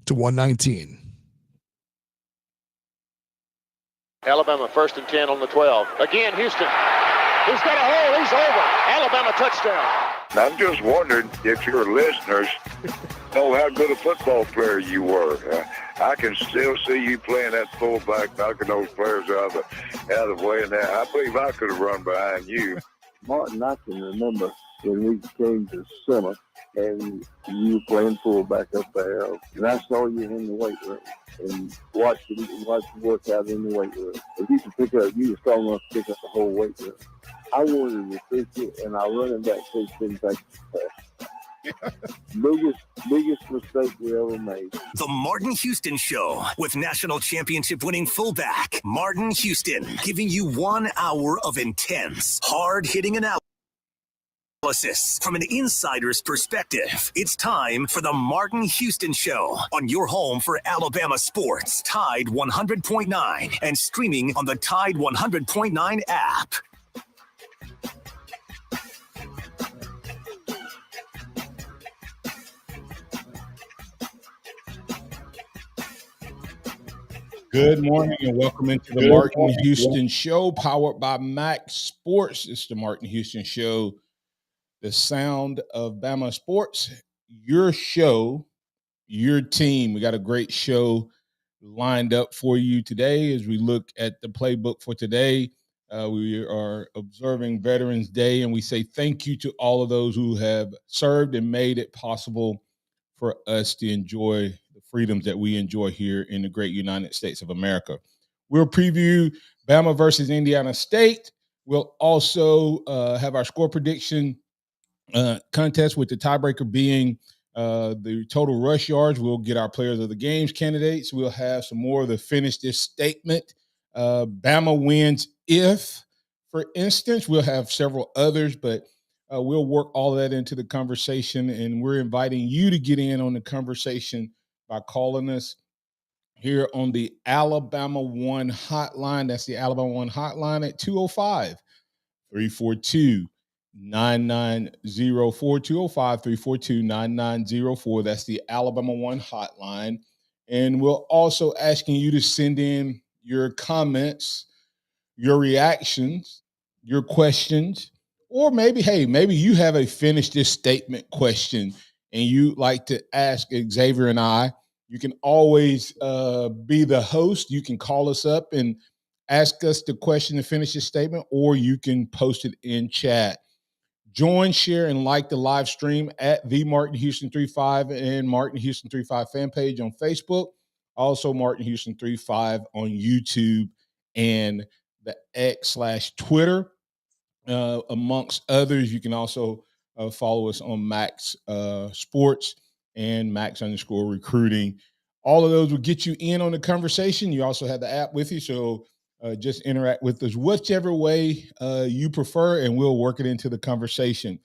to 119. Alabama 1st and 10 on the 12. Again, Houston. He's got a hole. He's over. Alabama touchdown. I'm just wondering if your listeners know how good a football player you were. I can still see you playing that fullback, knocking those players out of the way. And I believe I could have run behind you. Martin, I can remember when we came to summer and you were playing fullback up there, and I saw you in the weight room and watched you work out in the weight room. If you were strong enough to pick up the whole weight room. I wanted to fix it, and our running back coach didn't take it. Biggest mistake we ever made. The Martin Houston Show with national championship winning fullback Martin Houston, giving you 1 hour of intense, hard-hitting analysis from an insider's perspective. It's time for the Martin Houston Show on your home for Alabama sports, Tide 100.9, and streaming on the Tide 100.9 app. Good morning and welcome into the Martin Houston Show, powered by MaXSports. It's the Martin Houston Show, the sound of Bama sports. Your show, your team. We got a great show lined up for you today as we look at the playbook for today. We are observing Veterans Day, and we say thank you to all of those who have served and made it possible for us to enjoy the freedoms that we enjoy here in the great United States of America. We'll preview Bama versus Indiana State. We'll also have our score prediction contest, with the tiebreaker being the total rush yards. We'll get our players of the games candidates. We'll have some more of the finish this statement. Bama wins if, for instance. We'll have several others, but we'll work all of that into the conversation, and we're inviting you to get in on the conversation by calling us here on the Alabama One hotline. That's the Alabama One hotline at 205-342-9904, 205-342-9904. That's the Alabama One hotline. And we're also asking you to send in your comments, your reactions, your questions, or maybe you have a finish this statement question and you like to ask Xavier and I. You can always be the host. You can call us up and ask us the question to finish this statement, or you can post it in chat. Join, share, and like the live stream at the Martin Houston 35 and Martin Houston 35 fan page on Facebook. Also Martin Houston 35 on YouTube and the X/Twitter, amongst others. You can also follow us on MaXSports and Max_recruiting. All of those will get you in on the conversation. You also have the app with you, so just interact with us whichever way you prefer, and we'll work it into the conversation.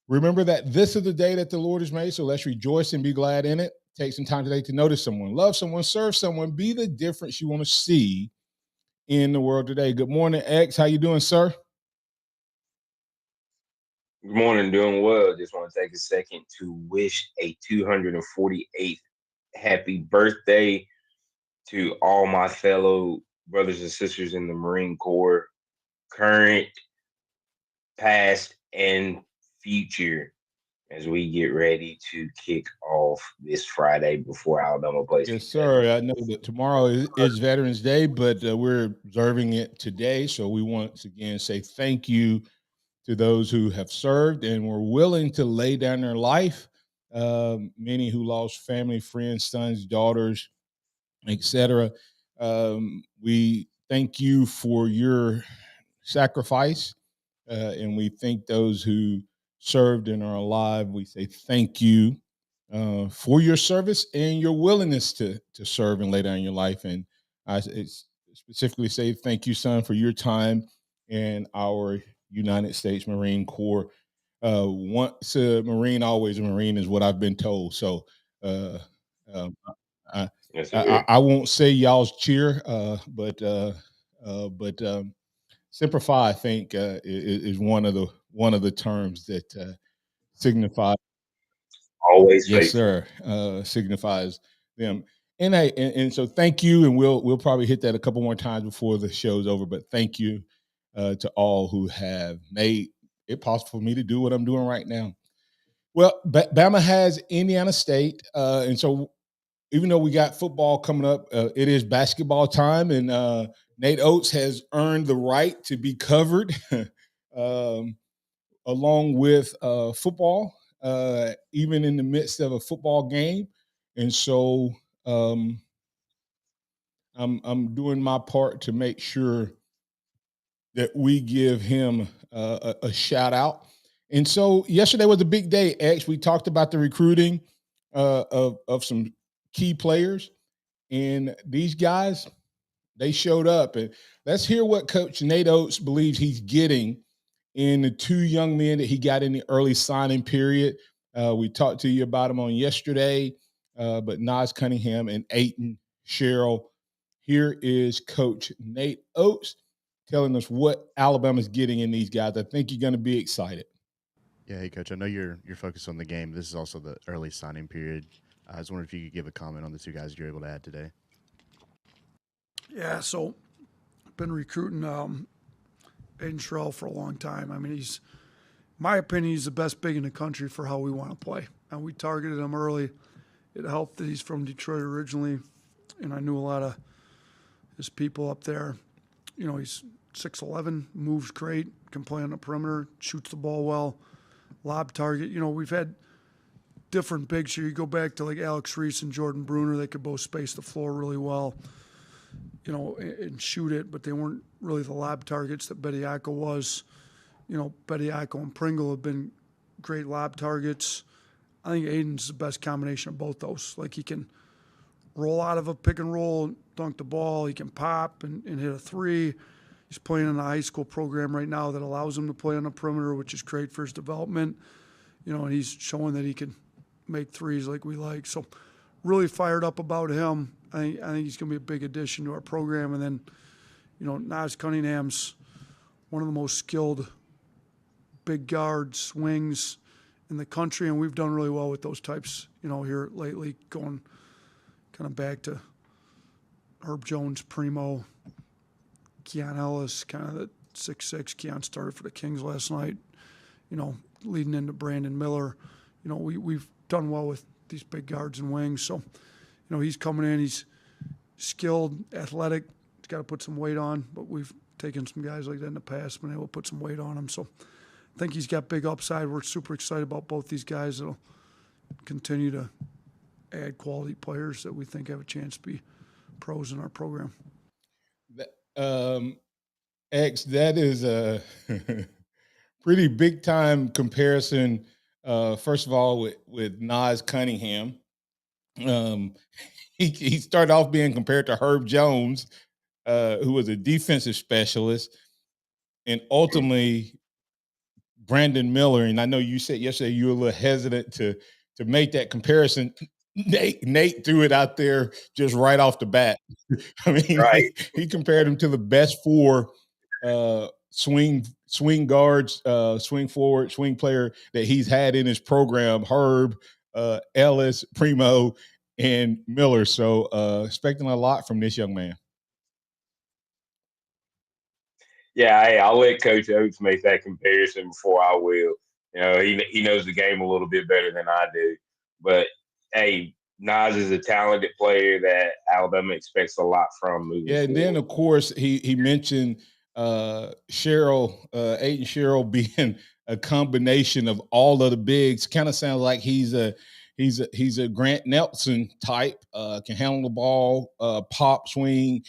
Remember that this is the day that the Lord has made, so let's rejoice and be glad in it. Take some time today to notice someone, love someone, serve someone, be the difference you want to see in the world today. Good morning, X. How you doing, sir? Good morning, doing well. Just want to take a second to wish a 248th happy birthday to all my fellow brothers and sisters in the Marine Corps, current, past, and future, as we get ready to kick off this Friday before Alabama plays. Yes, sir. I know that tomorrow is Veterans Day, but we're observing it today. So we once again say thank you to those who have served and were willing to lay down their life. Many who lost family, friends, sons, daughters, etc. We thank you for your sacrifice, and we thank those who served and are alive. We say thank you for your service and your willingness to serve and lay down your life. And I specifically say thank you, son, for your time in our United States Marine Corps. Once a Marine, always a Marine is what I've been told. So I won't say y'all's cheer, but Semper Fi, I think, is one of the terms that signifies always yes, faithful. sir. Signifies them. And so thank you, and we'll probably hit that a couple more times before the show's over. But thank you to all who have made it possible for me to do what I'm doing right now. Well, Bama has Indiana State, and so even though we got football coming up, it is basketball time, and Nate Oates has earned the right to be covered along with football, even in the midst of a football game. And so I'm doing my part to make sure that we give him a shout out. And so yesterday was a big day, X. We talked about the recruiting of some key players, and these guys, they showed up. And let's hear what Coach Nate Oates believes he's getting in the two young men that he got in the early signing period. We talked to you about them on yesterday, but Nas Cunningham and Aiden Sherrill. Here is Coach Nate Oates telling us what Alabama's getting in these guys. I think you're going to be excited. Yeah, hey, Coach, I know you're focused on the game. This is also the early signing period. I was wondering if you could give a comment on the two guys you're able to add today. Yeah, so been recruiting Aiden Sherrill for a long time. I mean, in my opinion, he's the best big in the country for how we want to play. And we targeted him early. It helped that he's from Detroit originally, and I knew a lot of his people up there. You know, he's 6'11", moves great, can play on the perimeter, shoots the ball well, lob target. You know, we've had different bigs here. You go back to like Alex Reese and Jordan Bruner. They could both space the floor really well, you know, and shoot it, but they weren't really the lob targets that Bediako was. You know, Bediako and Pringle have been great lob targets. I think Aiden's the best combination of both those. Like, he can roll out of a pick and roll, dunk the ball. He can pop and hit a three. He's playing in a high school program right now that allows him to play on the perimeter, which is great for his development. You know, and he's showing that he can make threes like we like. So really fired up about him. I think he's going to be a big addition to our program. And then, you know, Nas Cunningham's one of the most skilled big guards, wings in the country, and we've done really well with those types, you know, here lately, going kind of back to Herb Jones, Primo, Keon Ellis, kind of the 6'6". Keon started for the Kings last night, you know, leading into Brandon Miller. You know, we've done well with these big guards and wings. So, you know, he's coming in. He's skilled, athletic. He's got to put some weight on, but we've taken some guys like that in the past, been able to put some weight on him. So I think he's got big upside. We're super excited about both these guys. That'll continue to add quality players that we think have a chance to be pros in our program. X, that is a pretty big time comparison. First of all, with Nas Cunningham, he started off being compared to Herb Jones, who was a defensive specialist, and ultimately Brandon Miller. And I know you said yesterday you were a little hesitant to make that comparison. Nate threw it out there just right off the bat. I mean, Right. he compared him to the best four swing guards, swing forward, swing player that he's had in his program: Herb, Ellis, Primo, and Miller. So expecting a lot from this young man. Yeah, hey, I'll let Coach Oates make that comparison before I will. You know, he knows the game a little bit better than I do. But, hey, Nas is a talented player that Alabama expects a lot from moving forward. And then, of course, he mentioned Sherrill, Aiden Sherrill being a combination of all of the bigs. Kind of sounds like he's a Grant Nelson type, can handle the ball, pop, swing,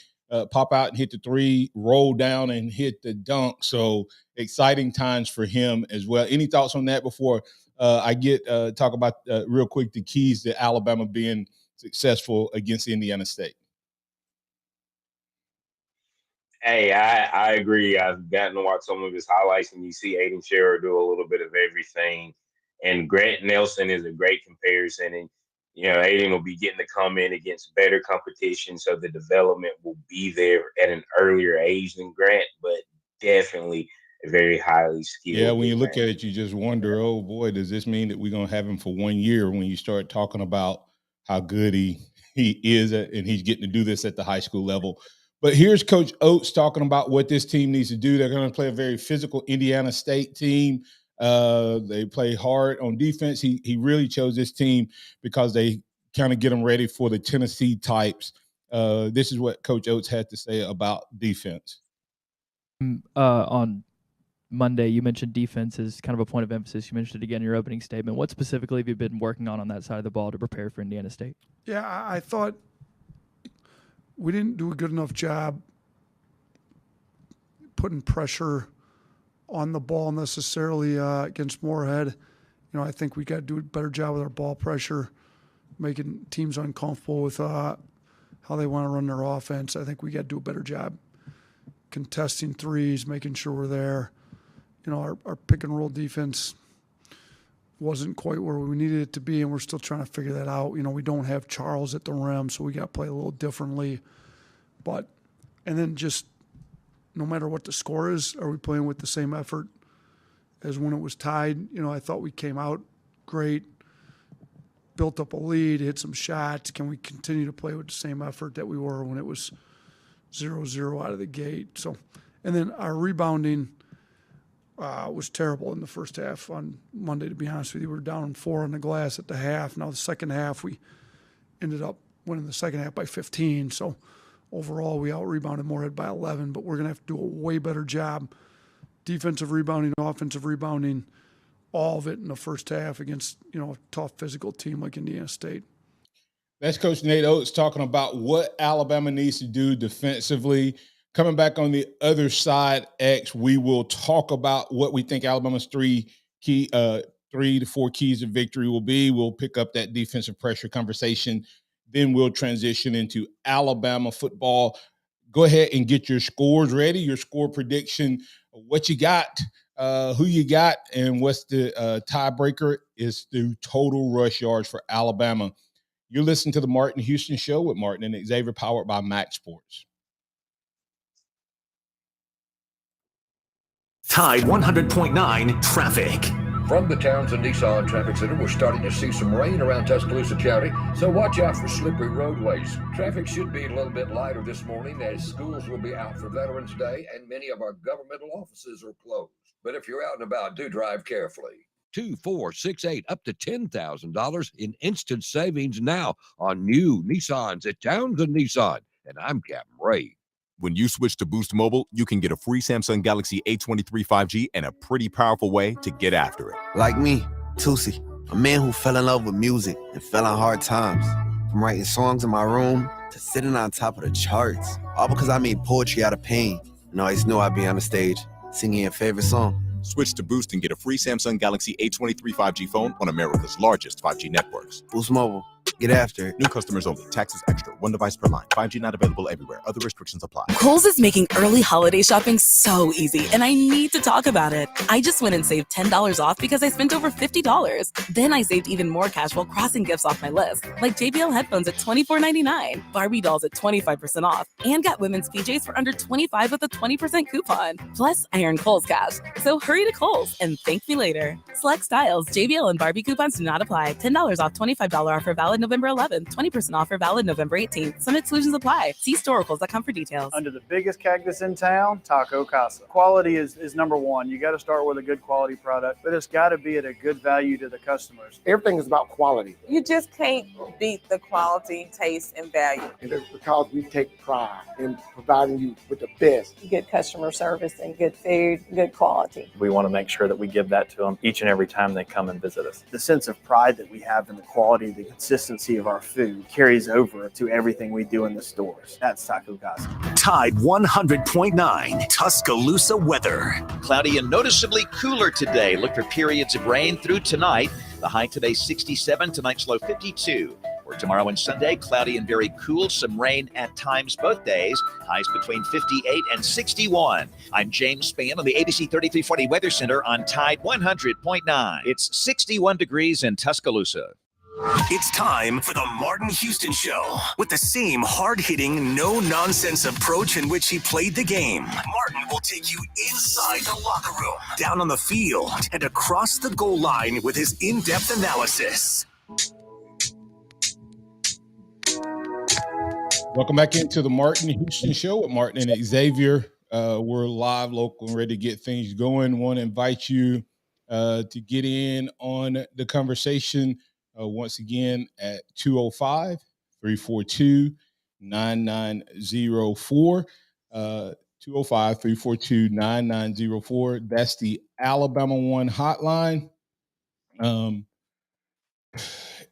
pop out and hit the three, roll down and hit the dunk. So exciting times for him as well. Any thoughts on that before I talk about real quick the keys to Alabama being successful against Indiana State? Hey, I agree. I've gotten to watch some of his highlights, and you see Aiden Sherrill do a little bit of everything. And Grant Nelson is a great comparison. And, you know, Aiden will be getting to come in against better competition, so the development will be there at an earlier age than Grant, but definitely a very highly skilled. Yeah, when you look at it, you just wonder, oh, boy, does this mean that we're going to have him for 1 year when you start talking about how good he he is, and he's getting to do this at the high school level. But here's Coach Oates talking about what this team needs to do. They're going to play a very physical Indiana State team. They play hard on defense. He really chose this team because they kind of get them ready for the Tennessee types. This is what Coach Oates had to say about defense. On Monday, you mentioned defense is kind of a point of emphasis. You mentioned it again in your opening statement. What specifically have you been working on that side of the ball to prepare for Indiana State? Yeah, I thought we didn't do a good enough job putting pressure on the ball necessarily against Moorhead. You know, I think we got to do a better job with our ball pressure, making teams uncomfortable with how they want to run their offense. I think we got to do a better job contesting threes, making sure we're there. You know, our pick and roll defense wasn't quite where we needed it to be, and we're still trying to figure that out. You know, we don't have Charles at the rim, so we got to play a little differently. But, and then just no matter what the score is, are we playing with the same effort as when it was tied? You know, I thought we came out great, built up a lead, hit some shots. Can we continue to play with the same effort that we were when it was 0-0 out of the gate? So, and then our rebounding was terrible in the first half on Monday, to be honest with you. We were down 4 on the glass at the half. Now the second half, we ended up winning the second half by 15. So overall, we out-rebounded Moorhead by 11, but we're going to have to do a way better job. Defensive rebounding, offensive rebounding, all of it in the first half against, you know, a tough physical team like Indiana State. That's Coach Nate Oates talking about what Alabama needs to do defensively. Coming back on the other side, X, we will talk about what we think Alabama's 3 to 4 keys of victory will be. We'll pick up that defensive pressure conversation. Then we'll transition into Alabama football. Go ahead and get your scores ready, your score prediction, what you got, who you got, and what's the tiebreaker is the total rush yards for Alabama. You're listening to the Martin Houston Show with Martin and Xavier, powered by MaXSports. Tide 100.9 traffic. From the Townsend Nissan Traffic Center, we're starting to see some rain around Tuscaloosa County, so watch out for slippery roadways. Traffic should be a little bit lighter this morning as schools will be out for Veterans Day and many of our governmental offices are closed. But if you're out and about, do drive carefully. 2, 4, 6, 8, up to $10,000 in instant savings now on new Nissans at Townsend Nissan. And I'm Captain Ray. When you switch to Boost Mobile, you can get a free Samsung Galaxy A23 5G and a pretty powerful way to get after it. Like me, Tusi, a man who fell in love with music and fell on hard times. From writing songs in my room to sitting on top of the charts. All because I made poetry out of pain and always knew I'd be on the stage singing your favorite song. Switch to Boost and get a free Samsung Galaxy A23 5G phone on America's largest 5G networks. Boost Mobile. Get after it. New customers only. Taxes extra. 1 device per line. 5G not available everywhere. Other restrictions apply. Kohl's is making early holiday shopping so easy, and I need to talk about it. I just went and saved $10 off because I spent over $50. Then I saved even more cash while crossing gifts off my list, like JBL headphones at $24.99, Barbie dolls at 25% off, and got women's PJs for under $25 with a 20% coupon. Plus, I earned Kohl's cash. So hurry to Kohl's and thank me later. Select styles, JBL and Barbie coupons do not apply. $10 off, $25 offer valid November 11th, 20% offer valid November 18th. Some exclusions apply. See Storacles.com for details. Under the biggest cactus in town, Taco Casa. Quality is number one. You got to start with a good quality product, but it's got to be at a good value to the customers. Everything is about quality. You just can't beat the quality, taste, and value. And it's because we take pride in providing you with the best. Good customer service and good food, good quality. We want to make sure that we give that to them each and every time they come and visit us. The sense of pride that we have in the quality, the consistency of our food carries over to everything we do in the stores. That's Taco Casa. Tide 100.9 Tuscaloosa weather. Cloudy and noticeably cooler today. Look for periods of rain through tonight. The high today 67, tonight's low 52. For tomorrow and Sunday, cloudy and very cool. Some rain at times both days. Highs between 58 and 61. I'm James Spann on the ABC 3340 Weather Center on Tide 100.9. It's 61 degrees in Tuscaloosa. It's time for the Martin Houston Show. With the same hard-hitting, no-nonsense approach in which he played the game, Martin will take you inside the locker room, down on the field, and across the goal line with his in-depth analysis. Welcome back into the Martin Houston Show with Martin and Xavier. We're live, local, and ready to get things going. Want to invite you to get in on the conversation once again at 205-342-9904. 205-342-9904. That's the Alabama One hotline.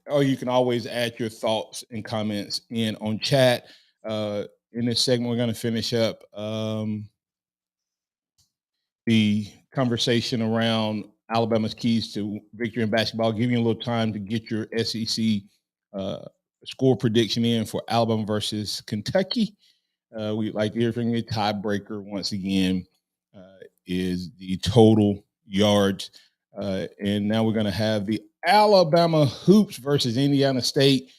Or you can always add your thoughts and comments in on chat. In this segment, we're going to finish up the conversation around Alabama's keys to victory in basketball, giving you a little time to get your SEC score prediction in for Alabama versus Kentucky. We'd like to hear from you. Tiebreaker, once again, is the total yards. And now we're going to have the Alabama Hoops versus Indiana State,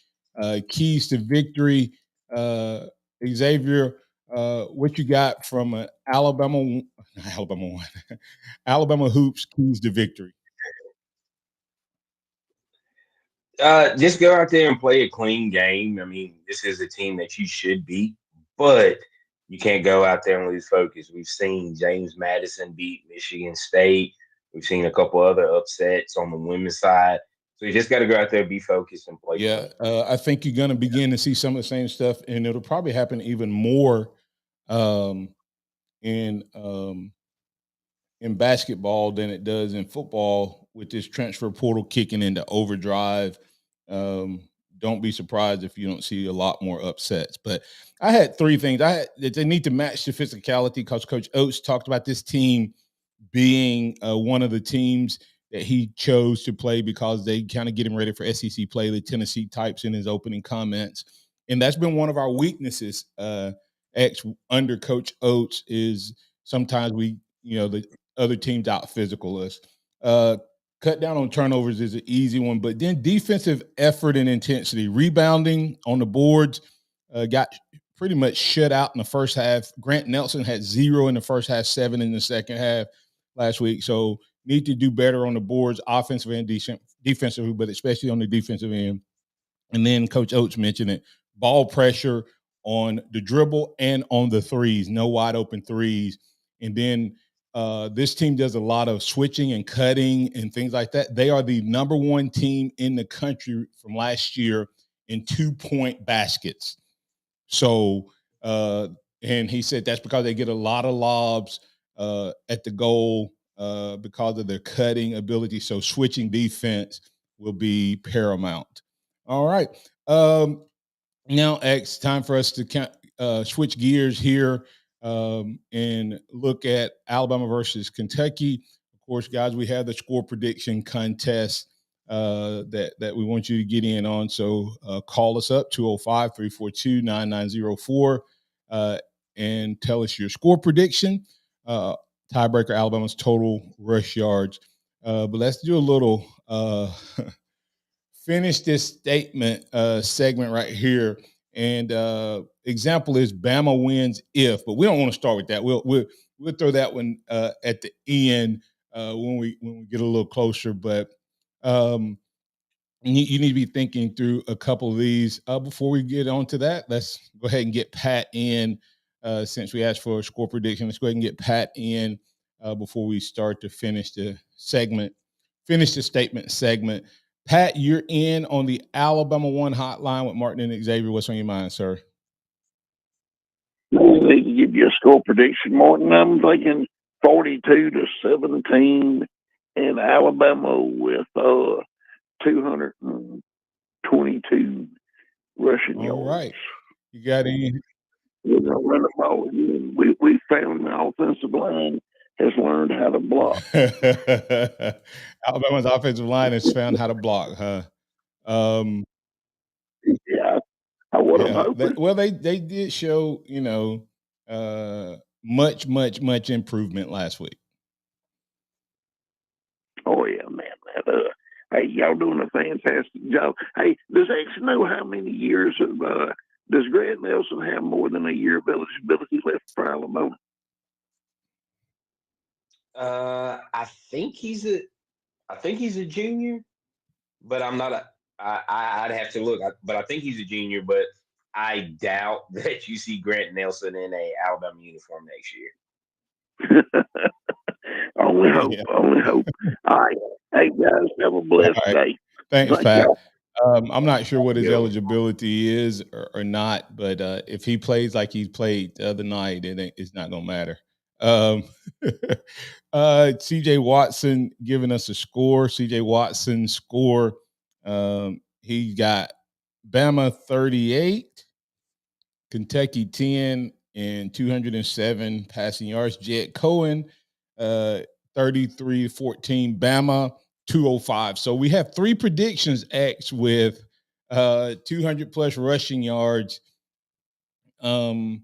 keys to victory. Xavier, what you got from Alabama Hoops keys to victory? Just go out there and play a clean game. I mean, this is a team that you should beat, but you can't go out there and lose focus. We've seen James Madison beat Michigan State. We've seen a couple other upsets on the women's side. So you just got to go out there, be focused, and play. Yeah, I think you're going to begin to see some of the same stuff, and it'll probably happen even more in basketball than it does in football with this transfer portal kicking into overdrive. Don't be surprised if you don't see a lot more upsets. But I had three things. That they need to match the physicality because Coach Oates talked about this team being one of the teams that he chose to play because they kind of get him ready for SEC play, the Tennessee types in his opening comments. And that's been one of our weaknesses under Coach Oates is sometimes the other teams out physical us. Cut down on turnovers is an easy one, but then defensive effort and intensity, rebounding on the boards, got pretty much shut out in the first half. Grant Nelson had 0 in the first half, 7 in the second half last week. So need to do better on the boards, offensive and defensively, but especially on the defensive end. And then Coach Oates mentioned it, ball pressure on the dribble and on the threes, no wide open threes. And then this team does a lot of switching and cutting and things like that. They are the number one team in the country from last year in 2-point baskets. So, and he said that's because they get a lot of lobs at the goal because of their cutting ability. So switching defense will be paramount. All right. Now, X, time for us to switch gears here and look at Alabama versus Kentucky. Of course, guys, we have the score prediction contest that we want you to get in on. So call us up, 205-342-9904, and tell us your score prediction. Tiebreaker, Alabama's total rush yards. But let's do a little finish this statement segment right here. And example is Bama wins if, but we don't want to start with that. We'll throw that one at the end when we get a little closer. But you need to be thinking through a couple of these before we get on to that. Let's go ahead and get Pat in since we asked for a score prediction. Let's go ahead and get Pat in before we start to finish the statement segment. Pat, you're in on the Alabama One hotline with Martin and Xavier. What's on your mind, sir? I need to give you a score prediction, Martin. I'm thinking 42-17 in Alabama with 222 rushing yards. All right. You got any? We're going to run the ball again. We found the offensive line has learned how to block. Alabama's offensive line has found how to block, huh? Yeah, I'm hoping. Well, they did show, much improvement last week. Oh yeah, man. Hey, y'all doing a fantastic job. Hey, does X know how many years of does Grant Nelson have more than a year of eligibility left for Alabama? I think he's a junior, but I'm not I'd have to look. But I think he's a junior. But I doubt that you see Grant Nelson in a Alabama uniform next year. Only hope. Yeah. Only hope. All right. Hey, guys, have a blessed All right. day. Thanks, Thank Pat. y'all. I'm not sure what his Yeah. eligibility is or not, but if he plays like he played the other night, it's not going to matter. CJ Watson giving us a score. CJ Watson score. He got Bama 38, Kentucky 10, and 207 passing yards. Jed Cohen, 33-14, Bama 205. So we have three predictions, X, with 200 plus rushing yards, and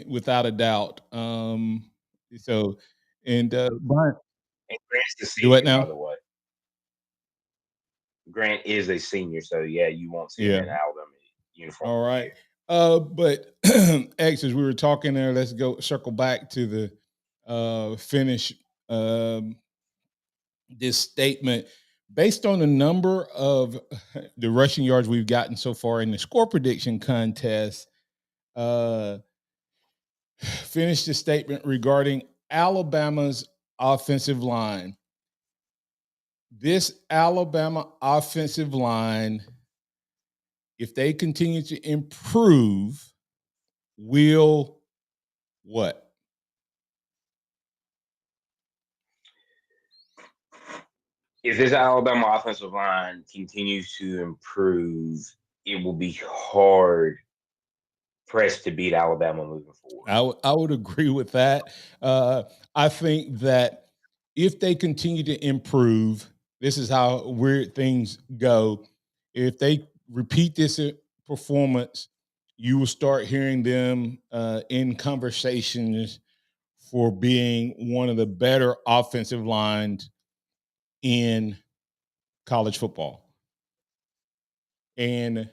without a doubt. So, and Brian, And Grant's the do what senior, by now? the way. Grant is a senior, so yeah, you won't see him Yeah. in Alabama uniform. All right. But X, as we were talking there, let's go circle back to the finish this statement. Based on the number of the rushing yards we've gotten so far in the score prediction contest, finish the statement regarding Alabama's offensive line. This Alabama offensive line, if they continue to improve, will what? If this Alabama offensive line continues to improve, it will be hard pressed to beat Alabama moving forward. I would agree with that. I think that if they continue to improve, this is how weird things go. If they repeat this performance, you will start hearing them in conversations for being one of the better offensive lines in college football. And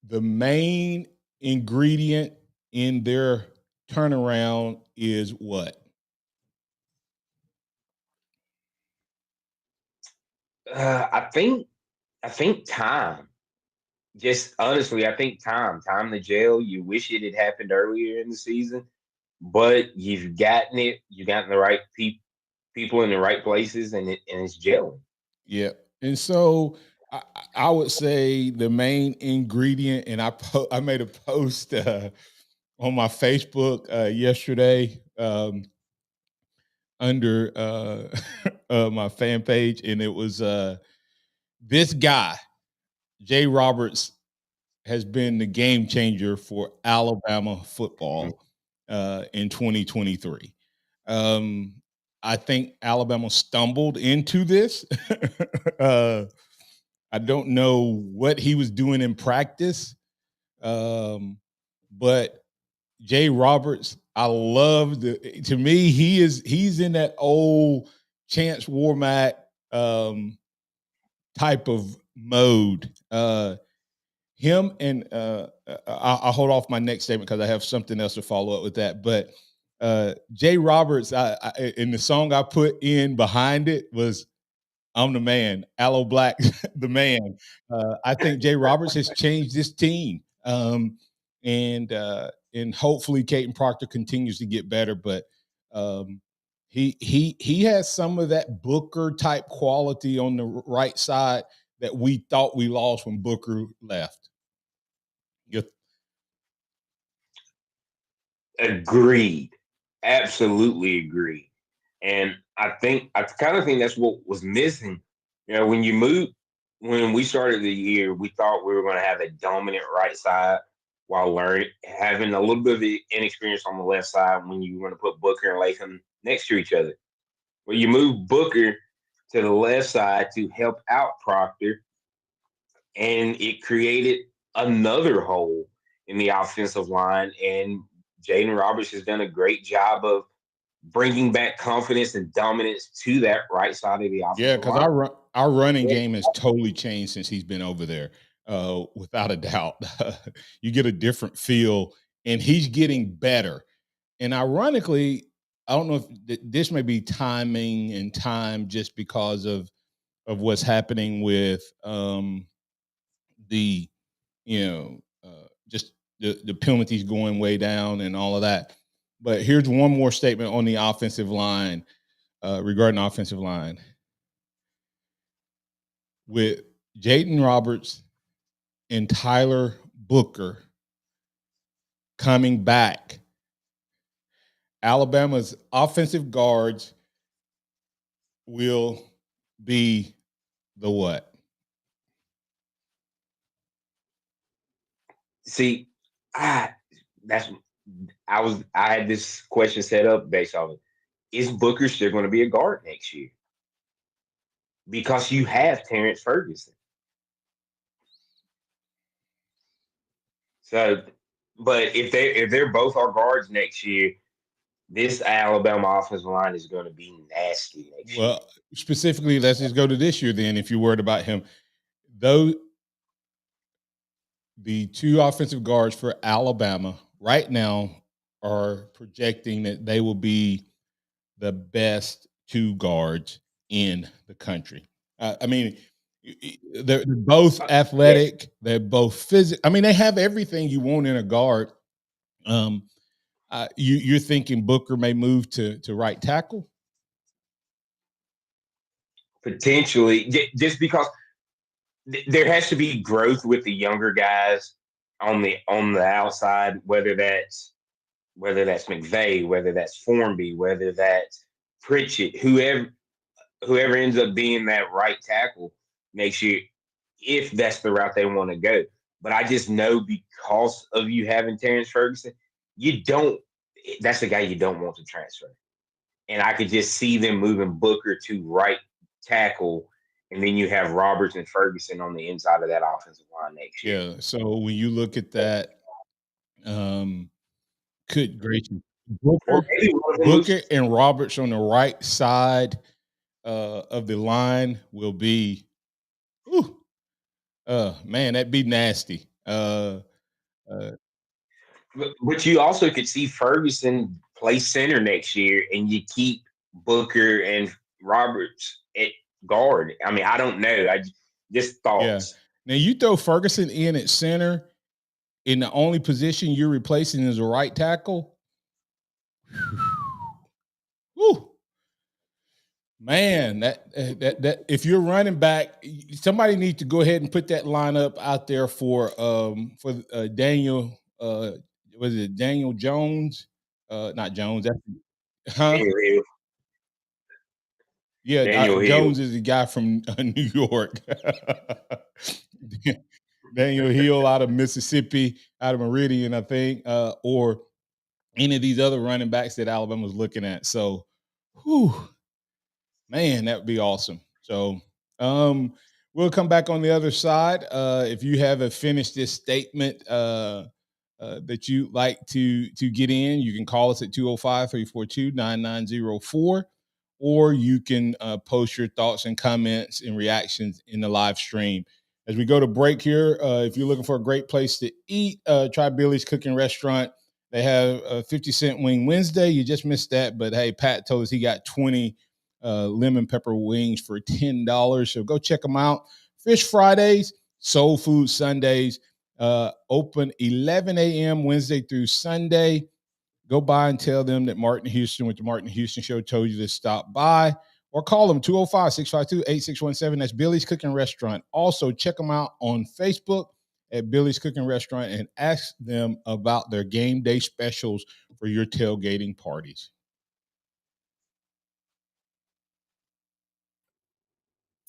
the main ingredient in their turnaround is what? I think time. Just honestly, I think time. Time to jail. You wish it had happened earlier in the season, but you've gotten it. You gotten the right people in the right places, and it's gelling. Yeah. And so I would say the main ingredient, and I made a post on my Facebook yesterday under my fan page, and it was this guy, Jay Roberts, has been the game changer for Alabama football in 2023. I think Alabama stumbled into this. I don't know what he was doing in practice, but Jay Roberts, I love to me, he's in that old Chance Warmack type of mode. Him and I'll hold off my next statement because I have something else to follow up with that. But Jay Roberts, in the song I put in behind it was "I'm the Man," Aloe Black, the man. I think Jay Roberts has changed this team, and hopefully Caden Proctor continues to get better. But he has some of that Booker type quality on the right side that we thought we lost when Booker left. Agreed. Absolutely agree. And I kind of think that's what was missing. When we started the year, we thought we were going to have a dominant right side while having a little bit of inexperience on the left side when you were going to put Booker and Latham next to each other. Well, you move Booker to the left side to help out Proctor, and it created another hole in the offensive line. And Jaden Roberts has done a great job of bringing back confidence and dominance to that right side of the offensive Yeah, because line. our running game has totally changed since he's been over there, without a doubt. You get a different feel, and he's getting better. And ironically, I don't know if this may be timing and time just because of what's happening with the the penalties going way down and all of that. But here's one more statement on the offensive line, regarding the offensive line. With Jaden Roberts and Tyler Booker coming back, Alabama's offensive guards will be the what? See, I had this question set up based on it. Is Booker still going to be a guard next year? Because you have Terrence Ferguson. So, but if they're both our guards next year, this Alabama offensive line is going to be nasty next year. Well, specifically, let's just go to this year then, if you're worried about him. Though the two offensive guards for Alabama right now are projecting that they will be the best two guards in the country. I mean, they're both athletic. They're both physical. I mean, they have everything you want in a guard. You're thinking Booker may move to right tackle? Potentially, just because there has to be growth with the younger guys on the outside, whether that's McVay, whether that's Formby, whether that's Pritchett, whoever ends up being that right tackle next year, if that's the route they want to go. But I just know because of you having Terrence Ferguson, that's the guy you don't want to transfer. And I could just see them moving Booker to right tackle, and then you have Roberts and Ferguson on the inside of that offensive line next year. Yeah. So when you look at that, good gracious, Booker and Roberts on the right side of the line will be, man, that'd be nasty. But you also could see Ferguson play center next year, and you keep Booker and Roberts at guard. I mean, I don't know. I just thoughts. Yeah. Now you throw Ferguson in at center, in the only position you're replacing is a right tackle. Woo. Man, that if you're running back, somebody needs to go ahead and put that lineup out there for Daniel. Was it Daniel Jones? Not Jones. Daniel Yeah, Daniel Jones Hill. is the guy from New York. Daniel Hill out of Mississippi, out of Meridian, I think, or any of these other running backs that Alabama was looking at. So, man, that would be awesome. So, we'll come back on the other side. If you haven't finished this statement that you'd like to get in, you can call us at 205-342-9904, or you can post your thoughts and comments and reactions in the live stream. As we go to break here, if you're looking for a great place to eat, try Billy's Cooking Restaurant. They have a 50-cent wing Wednesday. You just missed that, but hey, Pat told us he got 20 lemon pepper wings for $10. So go check them out. Fish Fridays, Soul Food Sundays, open 11 a.m. Wednesday through Sunday. Go by and tell them that Martin Houston with the Martin Houston Show told you to stop by, or call them 205-652-8617. That's Billy's Cooking Restaurant. Also, check them out on Facebook at Billy's Cooking Restaurant and ask them about their game day specials for your tailgating parties.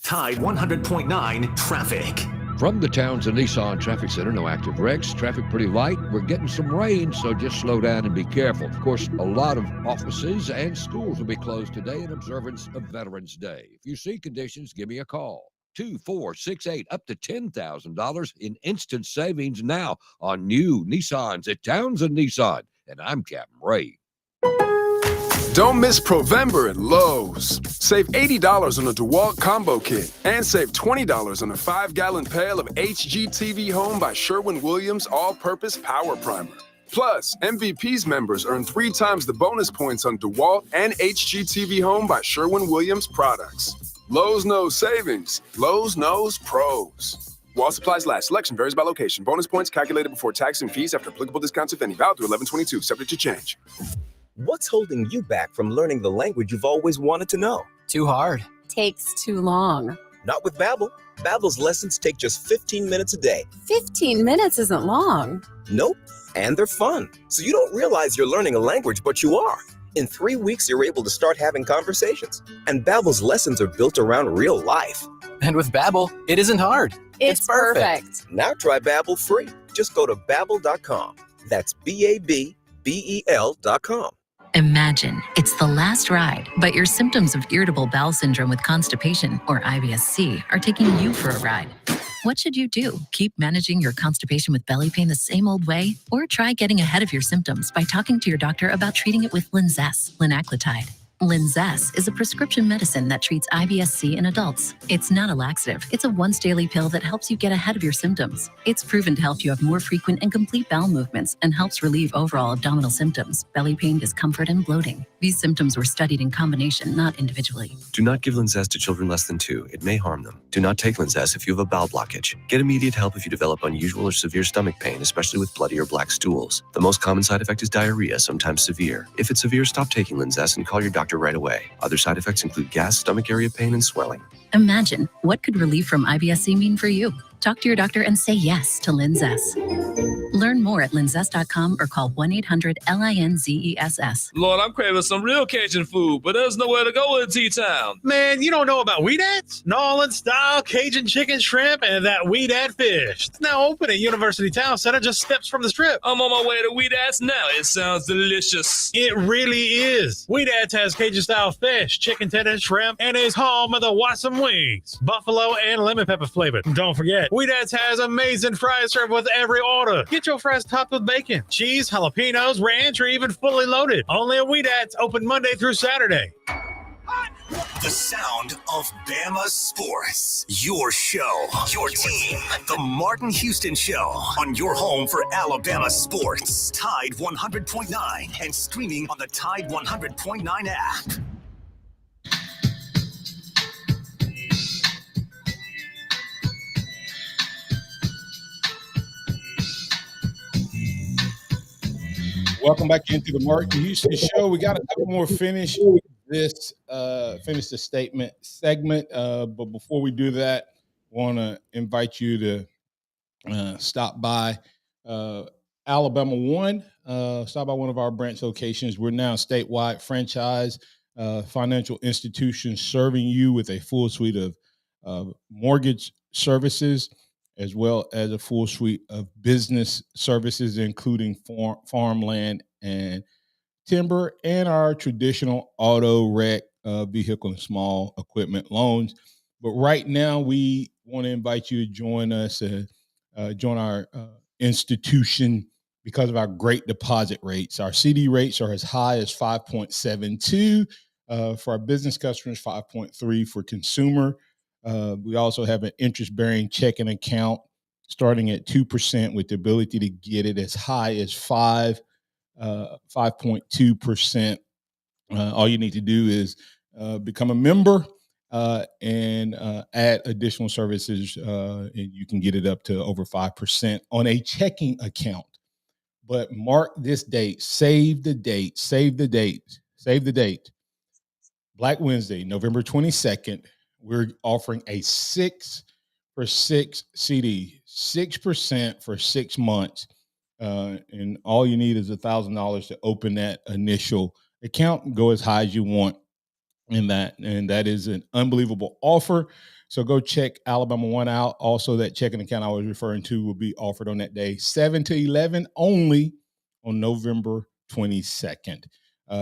Tide 100.9 traffic. From the Townsend Nissan Traffic Center, no active wrecks. Traffic pretty light. We're getting some rain, so just slow down and be careful. Of course, a lot of offices and schools will be closed today in observance of Veterans Day. If you see conditions, give me a call. 2468, up to $10,000 in instant savings now on new Nissans at Townsend Nissan. And I'm Captain Ray. Don't miss Provember at Lowe's. Save $80 on a DeWalt combo kit and save $20 on a 5-gallon pail of HGTV Home by Sherwin-Williams all-purpose power primer. Plus, MVP's members earn 3 times the bonus points on DeWalt and HGTV Home by Sherwin-Williams products. Lowe's knows savings. Lowe's knows pros. While supplies last, selection varies by location. Bonus points calculated before tax and fees after applicable discounts, if any. Valid through 11/22, subject to change. What's holding you back from learning the language you've always wanted to know? Too hard. Takes too long. Not with Babbel. Babbel's lessons take just 15 minutes a day. 15 minutes isn't long. Nope. And they're fun. So you don't realize you're learning a language, but you are. In 3 weeks, you're able to start having conversations. And Babbel's lessons are built around real life. And with Babbel, it isn't hard. It's perfect. Now try Babbel free. Just go to Babbel.com. That's BABBEL.com. Imagine it's the last ride, but your symptoms of irritable bowel syndrome with constipation, or IBS-C, are taking you for a ride. What should you do? Keep managing your constipation with belly pain the same old way? Or try getting ahead of your symptoms by talking to your doctor about treating it with Linzess, linaclotide. Linzess is a prescription medicine that treats IBS-C in adults. It's not a laxative. It's a once-daily pill that helps you get ahead of your symptoms. It's proven to help you have more frequent and complete bowel movements and helps relieve overall abdominal symptoms, belly pain, discomfort, and bloating. These symptoms were studied in combination, not individually. Do not give Linzess to children less than 2. It may harm them. Do not take Linzess if you have a bowel blockage. Get immediate help if you develop unusual or severe stomach pain, especially with bloody or black stools. The most common side effect is diarrhea, sometimes severe. If it's severe, stop taking Linzess and call your doctor right away. Other side effects include gas, stomach area pain, and swelling. Imagine, what could relief from IBS-C mean for you? Talk to your doctor and say yes to Linzess. Learn more at linzess.com or call 1-800-LINZESS. Lord, I'm craving some real Cajun food, but there's nowhere to go in T-Town. Man, you don't know about Weedat's? New Orleans style Cajun chicken, shrimp, and that Weedat fish. It's now open at University Town Center, just steps from the strip. I'm on my way to Weedat's now. It sounds delicious. It really is. Weedat's has Cajun style fish, chicken tender, shrimp, and is home of the Watson wings, buffalo and lemon pepper flavored. Don't forget, Weedat's has amazing fries served with every order. Get your fries topped with bacon, cheese, jalapenos, ranch, or even fully loaded. Only at Weedat's, open Monday through Saturday. The sound of Bama sports. Your show, your team. The Martin Houston Show on your home for Alabama sports. Tide 100.9 and streaming on the Tide 100.9 app. Welcome back into the Martin Houston Show. We got a couple more finish the statement segment. But before we do that, I want to invite you to stop by Alabama 1. Stop by one of our branch locations. We're now a statewide franchise financial institution serving you with a full suite of mortgage services, as well as a full suite of business services, including farmland and timber, and our traditional auto, wreck, vehicle, and small equipment loans. But right now, we want to invite you to join us, join our institution because of our great deposit rates. Our CD rates are as high as 5.72 for our business customers, 5.3 for consumer. We also have an interest-bearing checking account starting at 2% with the ability to get it as high as 5.2%. All you need to do is become a member and add additional services, and you can get it up to over 5% on a checking account. But mark this date, save the date. Black Wednesday, November 22nd, we're offering a 6 for 6 CD, 6% for 6 months. And all you need is $1,000 to open that initial account and go as high as you want in that. And that is an unbelievable offer. So go check Alabama 1 out. Also, that checking account I was referring to will be offered on that day, 7 to 11 only on November 22nd.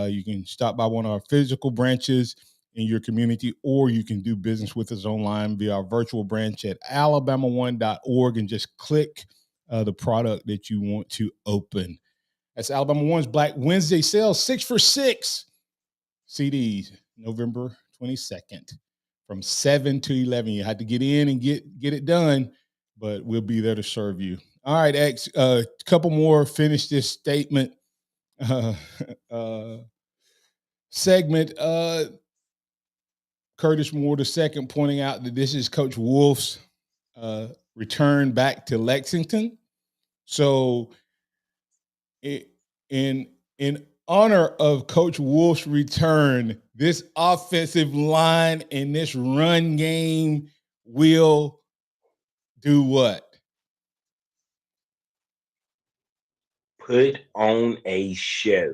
You can stop by one of our physical branches in your community, or you can do business with us online via our virtual branch at alabama1.org and just click the product that you want to open. That's Alabama 1's Black Wednesday sale, 6 for 6 CDs, November 22nd from 7 to 11. You had to get in and get it done, but we'll be there to serve you. All right, X, a couple more, finish this statement segment. Curtis Moore II pointing out that this is Coach Wolf's return back to Lexington. So in honor of Coach Wolf's return, this offensive line and this run game will do what? Put on a show.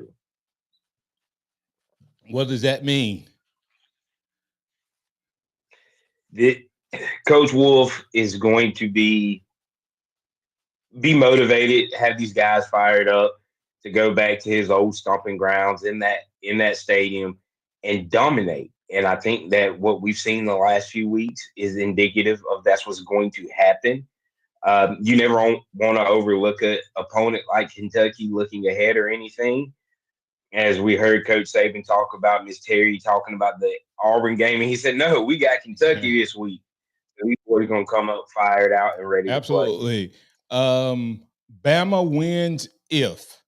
What does that mean? Coach Wolf is going to be motivated, have these guys fired up to go back to his old stomping grounds in that stadium and dominate. And I think that what we've seen the last few weeks is indicative of that's what's going to happen. You never want to overlook an opponent like Kentucky looking ahead or anything. As we heard Coach Saban talk about, Miss Terry talking about the Auburn game, and he said, "No, we got Kentucky this week. So these boys going to come up fired out and ready to play." Absolutely. Bama wins if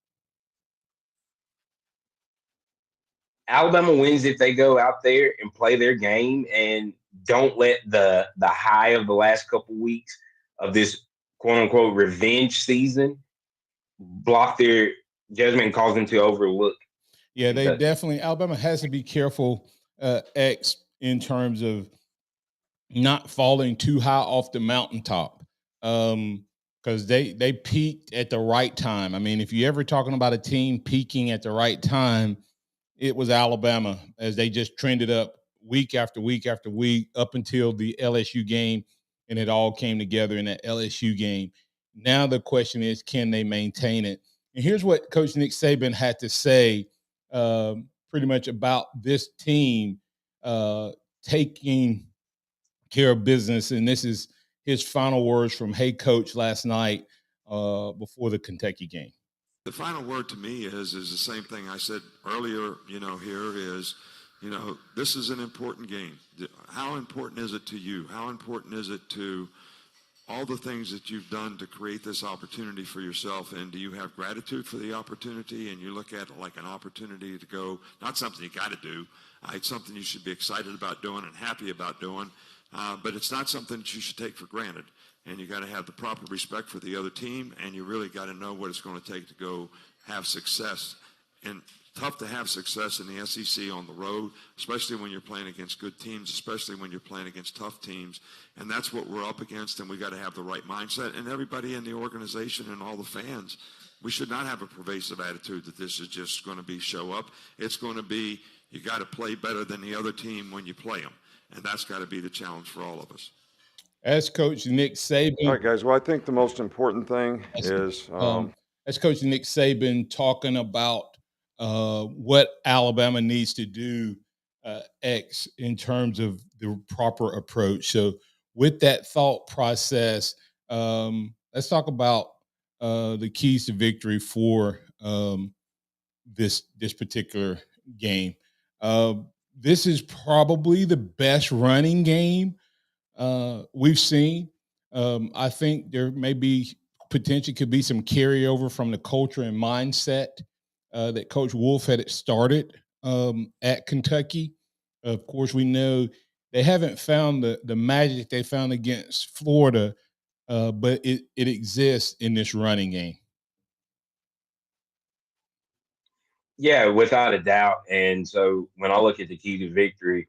Alabama wins if they go out there and play their game and don't let the high of the last couple weeks of this quote unquote revenge season block their judgment and cause them to overlook. Yeah, they definitely. Alabama has to be careful, X, in terms of not falling too high off the mountaintop, because they peaked at the right time. I mean, if you're ever talking about a team peaking at the right time, it was Alabama, as they just trended up week after week after week up until the LSU game, and it all came together in that LSU game. Now the question is, can they maintain it? And here's what Coach Nick Saban had to say pretty much about this team taking care of business. And this is his final words from Hey Coach last night before the Kentucky game. The final word to me is the same thing I said earlier, here is, this is an important game. How important is it to you? How important is it to all the things that you've done to create this opportunity for yourself? And do you have gratitude for the opportunity? And you look at it like an opportunity to go, not something you got to do. It's something you should be excited about doing and happy about doing. But it's not something that you should take for granted. And you got to have the proper respect for the other team, and you really got to know what it's going to take to go have success. And tough to have success in the SEC on the road, especially when you're playing against good teams, especially when you're playing against tough teams. And that's what we're up against, and we got to have the right mindset. And everybody in the organization and all the fans, we should not have a pervasive attitude that this is just going to be show up. It's going to be you got to play better than the other team when you play them. And that's got to be the challenge for all of us. As Coach Nick Saban. All right, guys. Well, I think the most important thing is as Coach Nick Saban talking about what Alabama needs to do, X, in terms of the proper approach. So with that thought process, let's talk about the keys to victory for this particular game. This is probably the best running game we've seen. I think there may be potentially could be some carryover from the culture and mindset that Coach Wolf had started at Kentucky. Of course, we know they haven't found the magic they found against Florida, but it exists in this running game. Yeah, without a doubt. And so when I look at the key to victory,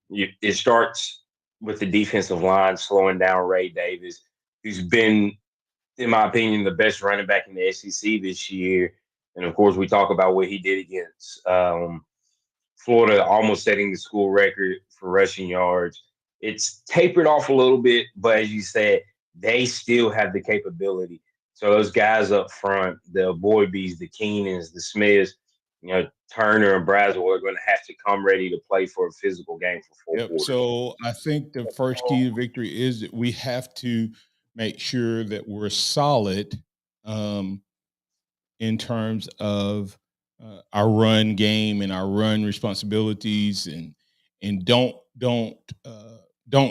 it starts with the defensive line slowing down Ray Davis, who's been, in my opinion, the best running back in the SEC this year. And, of course, we talk about what he did against Florida, almost setting the school record for rushing yards. It's tapered off a little bit, but as you said, they still have the capability. So those guys up front, the Boybees, the Keenans, the Smiths, Turner and Braswell are going to have to come ready to play for a physical game for 4 quarters. So I think the first key to victory is that we have to make sure that we're solid in terms of our run game and our run responsibilities, and don't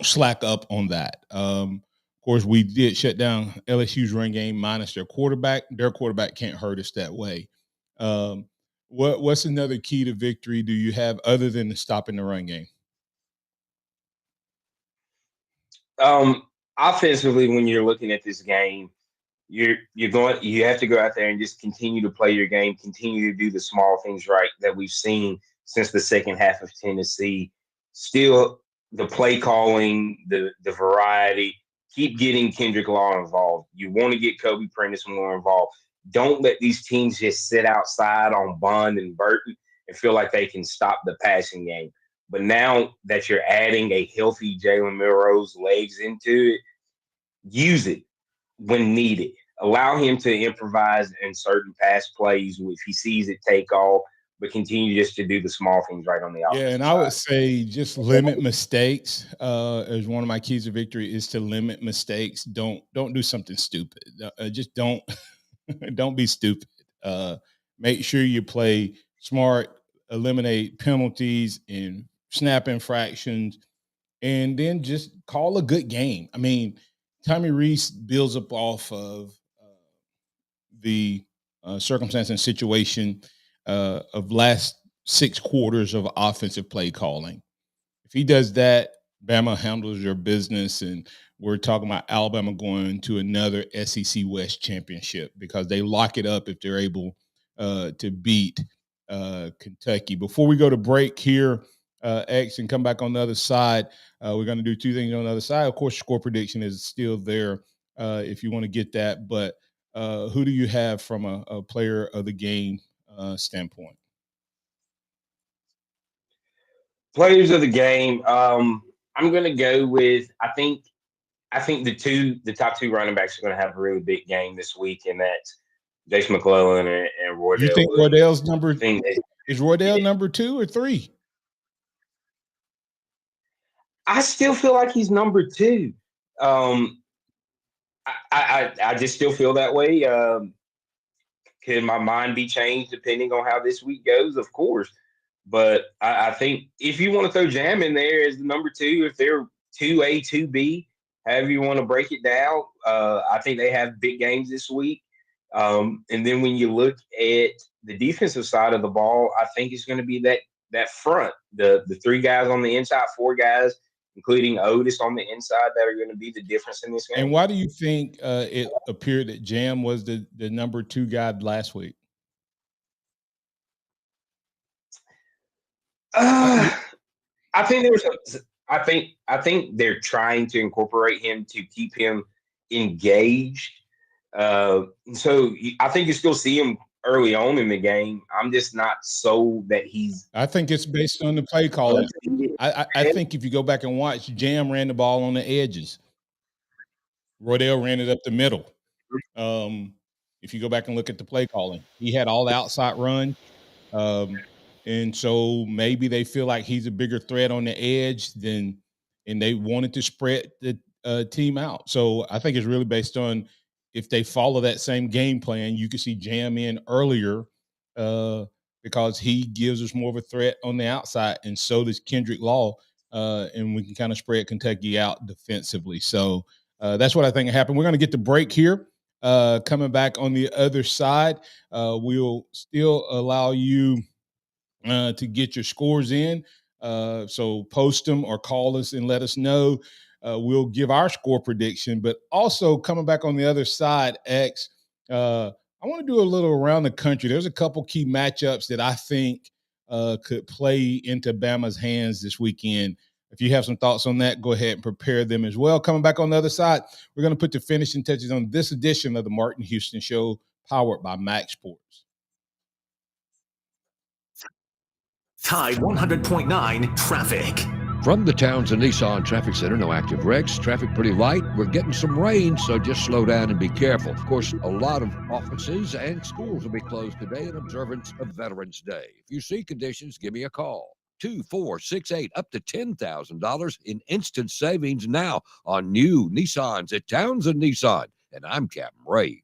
slack up on that. Of course, we did shut down LSU's run game minus their quarterback. Their quarterback can't hurt us that way. What's another key to victory do you have other than stopping the run game? offensively, when you're looking at this game, you have to go out there and just continue to play your game, continue to do the small things right that we've seen since the second half of Tennessee. Still, the play calling, the variety, keep getting Kendrick Law involved. You want to get Kobe Prentice more involved. Don't let these teams just sit outside on Bond and Burton and feel like they can stop the passing game. But now that you're adding a healthy Jalen Milroe's legs into it, use it when needed. Allow him to improvise in certain pass plays if he sees it take off, but continue just to do the small things right on the offensive Yeah, and I would say just limit mistakes. As one of my keys to victory is to limit mistakes. Don't do something stupid. Just don't don't be stupid. Make sure you play smart, eliminate penalties and snap infractions, and then just call a good game. I mean, Tommy Rees builds up off of the circumstance and situation of last 6 quarters of offensive play calling. If he does that, Bama handles your business, and we're talking about Alabama going to another SEC West championship because they lock it up if they're able to beat Kentucky. Before we go to break here, X, and come back on the other side, we're going to do 2 things on the other side. Of course, score prediction is still there if you want to get that, but who do you have from a player of the game standpoint? Players of the game. I'm going to go with I think the top 2 running backs are going to have a really big game this week, and that's Jace McClellan and Roydell. You think Roydell's is Roydell number 2 or 3? I still feel like he's number 2. I just still feel that way. Can my mind be changed depending on how this week goes? Of course. But I think if you want to throw Jam in there as the number 2, if they're 2A, 2B, however you want to break it down, I think they have big games this week. And then when you look at the defensive side of the ball, I think it's going to be that front, the 3 guys on the inside, 4 guys, including Otis on the inside, that are going to be the difference in this game. And why do you think it appeared that Jam was the number 2 guy last week? I think there was I think they're trying to incorporate him to keep him engaged. So I think you still see him early on in the game. I'm just not sold that he's. I think it's based on the play calling. I think if you go back and watch, Jam ran the ball on the edges. Roydell ran it up the middle. If you go back and look at the play calling, he had all the outside run. And so maybe they feel like he's a bigger threat on the edge and they wanted to spread the team out. So I think it's really based on if they follow that same game plan, you can see Jam in earlier because he gives us more of a threat on the outside, and so does Kendrick Law, and we can kind of spread Kentucky out defensively. So that's what I think happened. We're going to get the break here. Coming back on the other side, we'll still allow you to get your scores in. So post them or call us and let us know. We'll give our score prediction, but also coming back on the other side, X, I want to do a little around the country. There's a couple key matchups that I think could play into Bama's hands this weekend. If you have some thoughts on that, go ahead and prepare them as well. Coming back on the other side, we're going to put the finishing touches on this edition of the Martin Houston Show, powered by MaXSports. Tide 100.9 traffic. From the Townsend Nissan Traffic Center, no active wrecks. Traffic pretty light. We're getting some rain, so just slow down and be careful. Of course, a lot of offices and schools will be closed today in observance of Veterans Day. If you see conditions, give me a call. 2468, up to $10,000 in instant savings now on new Nissans at Townsend Nissan. And I'm Captain Ray.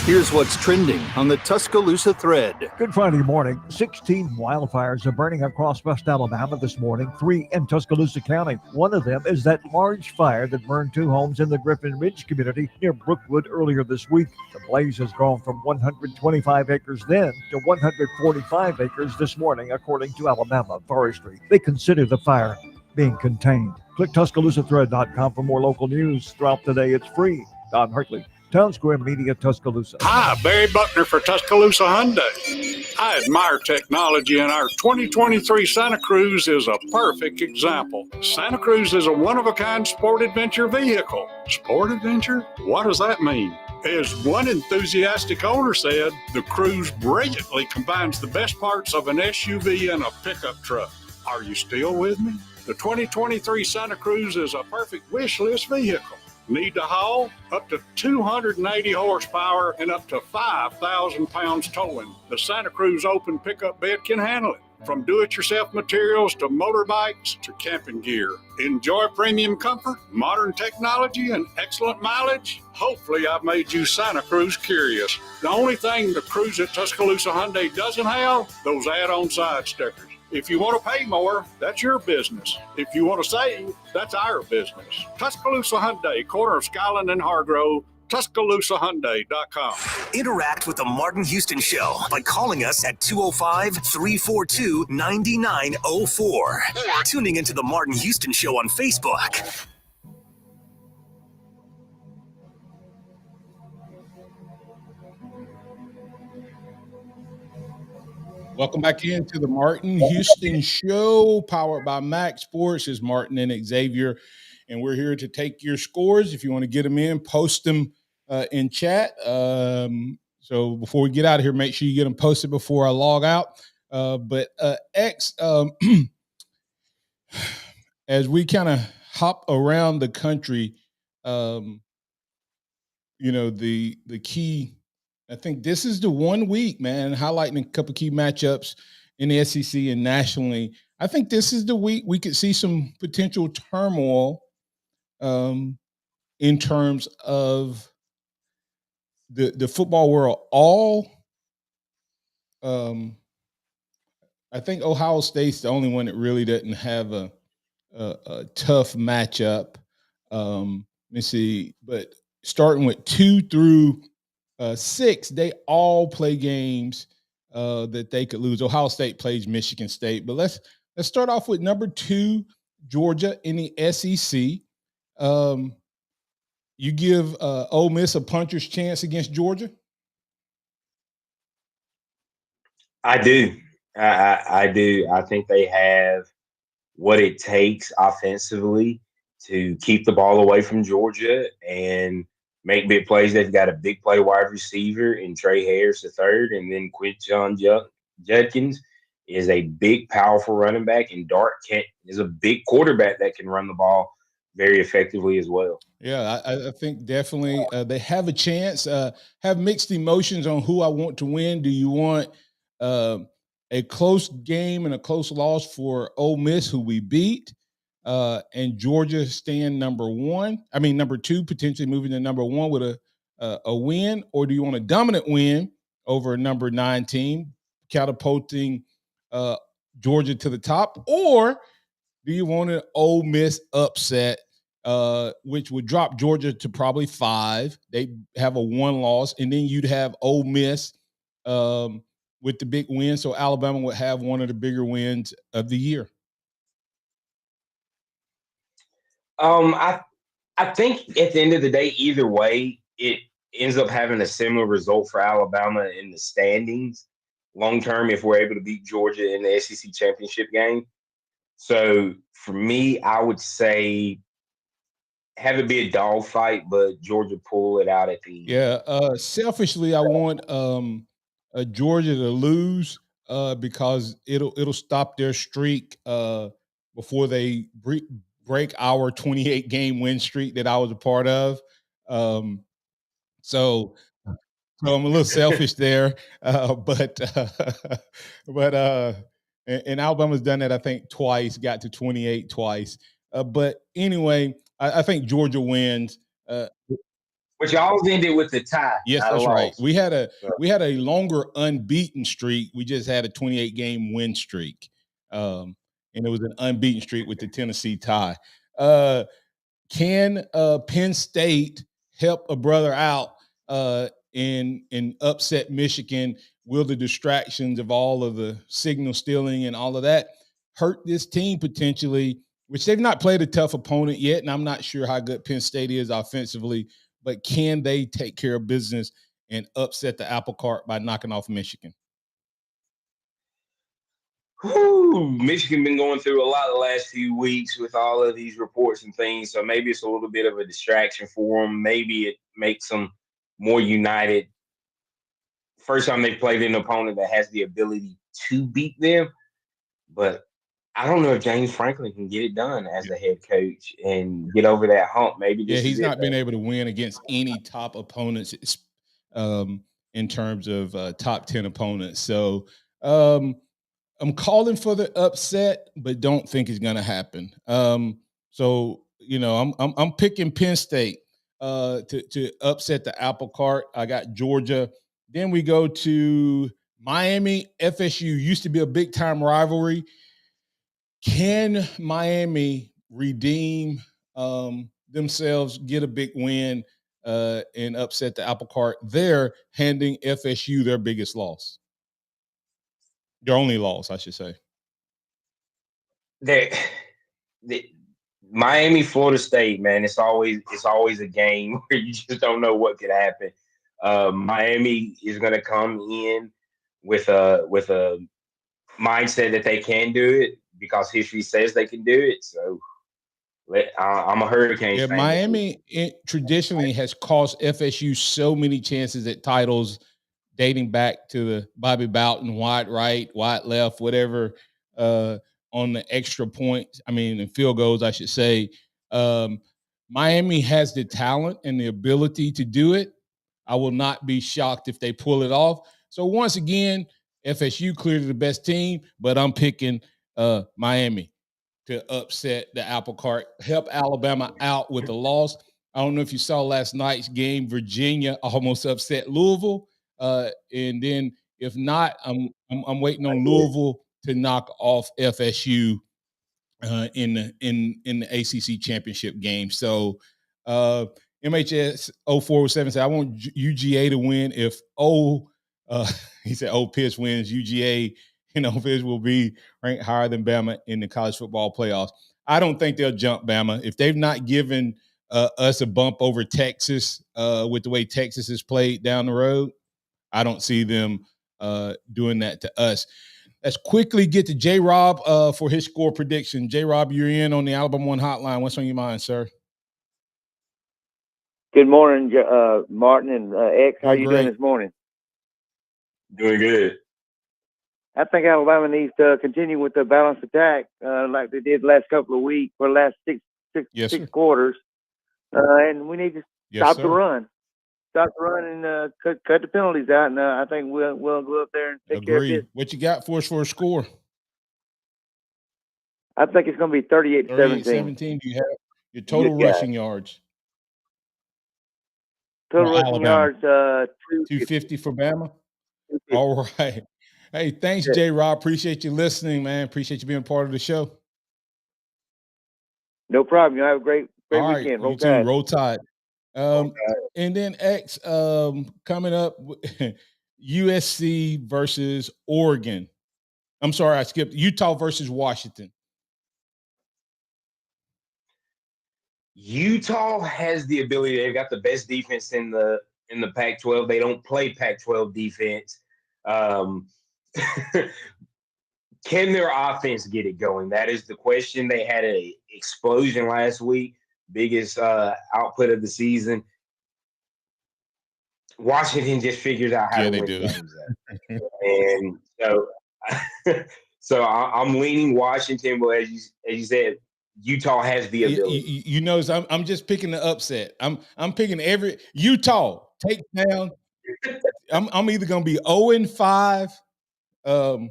Here's what's trending on the Tuscaloosa thread. Good Friday morning. 16 wildfires are burning across West Alabama this morning, 3 in Tuscaloosa County. One of them is that large fire that burned 2 homes in the Griffin Ridge community near Brookwood earlier this week. The blaze has grown from 125 acres then to 145 acres this morning, according to Alabama Forestry. They consider the fire being contained. Click TuscaloosaThread.com for more local news throughout the day. It's free. Don Hartley, Town Square Media, Tuscaloosa. Hi, Barry Buckner for Tuscaloosa Hyundai. I admire technology, and our 2023 Santa Cruz is a perfect example. Santa Cruz is a one-of-a-kind sport adventure vehicle. Sport adventure? What does that mean? As one enthusiastic owner said, the Cruz brilliantly combines the best parts of an SUV and a pickup truck. Are you still with me? The 2023 Santa Cruz is a perfect wish list vehicle. Need to haul? Up to 280 horsepower and up to 5,000 pounds towing. The Santa Cruz open pickup bed can handle it. From do-it-yourself materials to motorbikes to camping gear. Enjoy premium comfort, modern technology, and excellent mileage? Hopefully I've made you Santa Cruz curious. The only thing the Cruz at Tuscaloosa Hyundai doesn't have, those add-on side stickers. If you want to pay more, that's your business. If you want to save, that's our business. Tuscaloosa Hyundai, corner of Skyland and Hargrove, TuscaloosaHyundai.com. Interact with the Martin Houston Show by calling us at 205-342-9904 or tuning into the Martin Houston Show on Facebook. Welcome back into the Martin Houston Show, powered by MaXSports. It's Martin and Xavier, and we're here to take your scores. If you want to get them in, post them in chat. So before we get out of here, make sure you get them posted before I log out. X, as we kind of hop around the country, the key. I think this is the 1 week, man, highlighting a couple key matchups in the SEC and nationally. I think this is the week we could see some potential turmoil in terms of the football world. I think Ohio State's the only one that really doesn't have a tough matchup. Let me see, but starting with 2 through 6, they all play games that they could lose. Ohio State plays Michigan State, but let's start off with number 2, Georgia in the SEC. You give Ole Miss a puncher's chance against Georgia? I do. I do. I think they have what it takes offensively to keep the ball away from Georgia and make big plays. They've got a big play wide receiver in Trey Harris III, and then Quinton Judkins is a big, powerful running back, and Dart Kent is a big quarterback that can run the ball very effectively as well. Yeah, I think definitely they have a chance. Have mixed emotions on who I want to win. Do you want a close game and a close loss for Ole Miss, who we beat, and Georgia staying number 2, potentially moving to number 1 with a win? Or do you want a dominant win over a number 9 team, catapulting Georgia to the top? Or do you want an Ole Miss upset, which would drop Georgia to probably 5? They have a 1 loss, and then you'd have Ole Miss with the big win. So Alabama would have one of the bigger wins of the year. I think at the end of the day, either way, it ends up having a similar result for Alabama in the standings long term if we're able to beat Georgia in the SEC championship game. So for me, I would say have it be a dogfight, but Georgia pull it out at the end. Yeah, selfishly, I want Georgia to lose because it'll stop their streak before they break our 28 game win streak that I was a part of. So I'm a little selfish there, but Alabama's done that, I think, twice, got to 28 twice. But anyway, I think Georgia wins. Which always ended with the tie. Yes, that's right. We had a longer unbeaten streak. We just had a 28 game win streak, and it was an unbeaten streak with the Tennessee tie. Can Penn State help a brother out and upset Michigan? Will the distractions of all of the signal stealing and all of that hurt this team potentially which they've not played a tough opponent yet, and I'm not sure how good Penn State is offensively, but can they take care of business and upset the apple cart by knocking off Michigan? Whew, Michigan been going through a lot the last few weeks with all of these reports and things, so maybe it's a little bit of a distraction for them. Maybe it makes them more united. First time they've played an opponent that has the ability to beat them, but I don't know if James Franklin can get it done as the head coach and get over that hump. Maybe this he's is not it, been able to win against any top opponents in terms of top 10 opponents. So I'm calling for the upset, but don't think it's going to happen. So I'm picking Penn State to upset the apple cart. I got Georgia. Then we go to Miami. FSU used to be a big time rivalry. Can Miami redeem themselves, get a big win, and upset the apple cart? They're handing FSU their biggest loss. Their only loss, I should say. the Miami, Florida State, man, it's always a game where you just don't know what could happen. Miami is going to come in with a mindset that they can do it because history says they can do it. So I'm a Hurricanes fan. Miami traditionally has cost FSU so many chances at titles dating back to the Bobby Bowden, wide right, wide left, whatever, on the extra points. I mean, the field goals, I should say. Miami has the talent and the ability to do it. I will not be shocked if they pull it off. So once again, FSU clearly the best team, but I'm picking Miami to upset the apple cart, help Alabama out with the loss. I don't know if you saw last night's game. Virginia almost upset Louisville. And then if not, I'm waiting on Louisville to knock off FSU in the ACC championship game. So MHS 0407 said, I want UGA to win. If he said Ole Miss wins, UGA, Miss will be ranked higher than Bama in the college football playoffs. I don't think they'll jump Bama. If they've not given us a bump over Texas with the way Texas has played down the road, I don't see them doing that to us. Let's quickly get to J-Rob for his score prediction. J-Rob, you're in on the Alabama One Hotline. What's on your mind, sir? Good morning, Martin and X. How you doing this morning? Doing good. I think Alabama needs to continue with the balanced attack like they did the last couple of weeks or last six quarters. And we need to stop the run. Stop the run and cut the penalties out. And I think we'll go up there and take care of it. What you got for us for a score? I think it's going to be 38-17. 38-17. Do you have your total rushing yards? Total rushing yards, 250 for Bama. All right. Hey, thanks, J-Rob. Appreciate you listening, man. Appreciate you being part of the show. No problem. You have a great weekend. Roll Tide. Roll Tide. And then X coming up, USC versus Oregon. I'm sorry, I skipped Utah versus Washington. Utah has the ability. They've got the best defense in the Pac-12. They don't play Pac-12 defense. Can their offense get it going? That is the question. They had an explosion last week, biggest output of the season. Washington just figures out how to win games. And so I'm leaning Washington, but as you said, Utah has the ability. I'm just picking the upset. I'm picking every Utah take down. I'm either going to be 0-5. I'm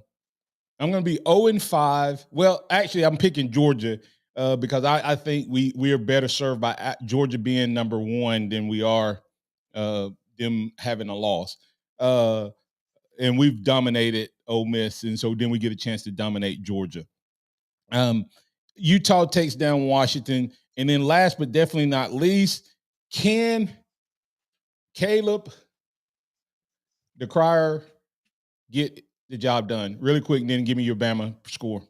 going to be 0-5. Well, actually, I'm picking Georgia because I think we are better served by Georgia being number one than we are them having a loss. And we've dominated Ole Miss, and so then we get a chance to dominate Georgia. Utah takes down Washington. And then last but definitely not least, can Caleb the Crier get the job done? Really quick, and then give me your Bama score.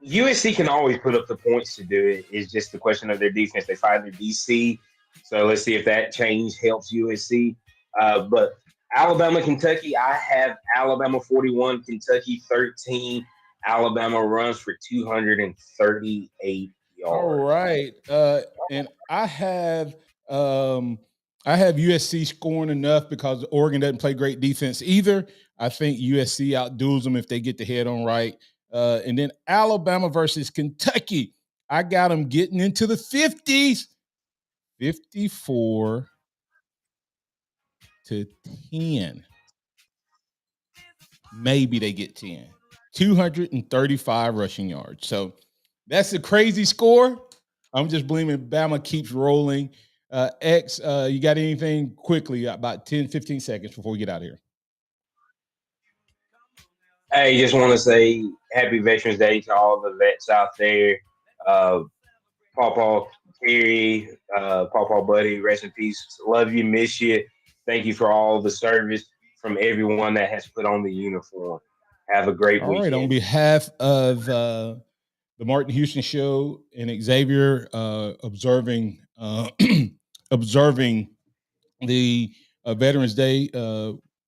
USC can always put up the points to do it. It's just the question of their defense. They fired their DC, so let's see if that change helps USC. But Alabama, Kentucky, I have Alabama 41, Kentucky 13. Alabama runs for 238 yards. All right, and I have USC scoring enough because Oregon doesn't play great defense either. I think USC outduels them if they get the head on right. And then Alabama versus Kentucky. I got them getting into the 50s, 54-10. 10. Maybe they get 10. 235 rushing yards. So that's a crazy score. I'm just believing Bama keeps rolling. X, you got anything quickly, about 10, 15 seconds before we get out of here? Hey, just want to say happy Veterans Day to all the vets out there. Pawpaw Terry, Pawpaw Buddy, rest in peace. Love you, miss you. Thank you for all the service from everyone that has put on the uniform. Have a great weekend. All right, on behalf of the Martin Houston Show and Xavier observing the Veterans Day,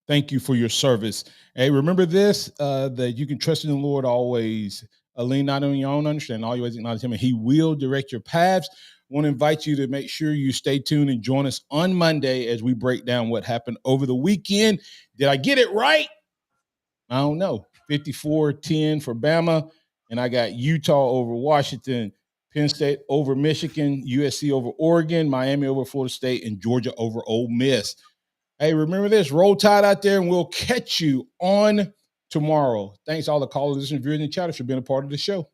thank you for your service. Hey, remember this, that you can trust in the Lord always. Lean not on your own understanding, always acknowledge him, and he will direct your paths. I want to invite you to make sure you stay tuned and join us on Monday as we break down what happened over the weekend. Did I get it right? I don't know. 54-10 for Bama, and I got Utah over Washington, Penn State over Michigan, USC over Oregon, Miami over Florida State, and Georgia over Ole Miss. Hey, remember this, roll tide out there, and we'll catch you on tomorrow. Thanks to all the callers, listeners, viewers, and chatters for being a part of the show.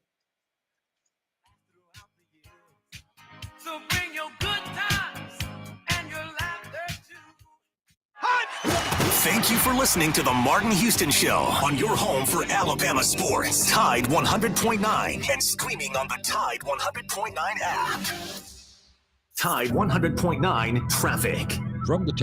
Thank you for listening to the Martin Houston Show on your home for Alabama sports. Tide 100.9 and streaming on the Tide 100.9 app. Tide 100.9 traffic. From the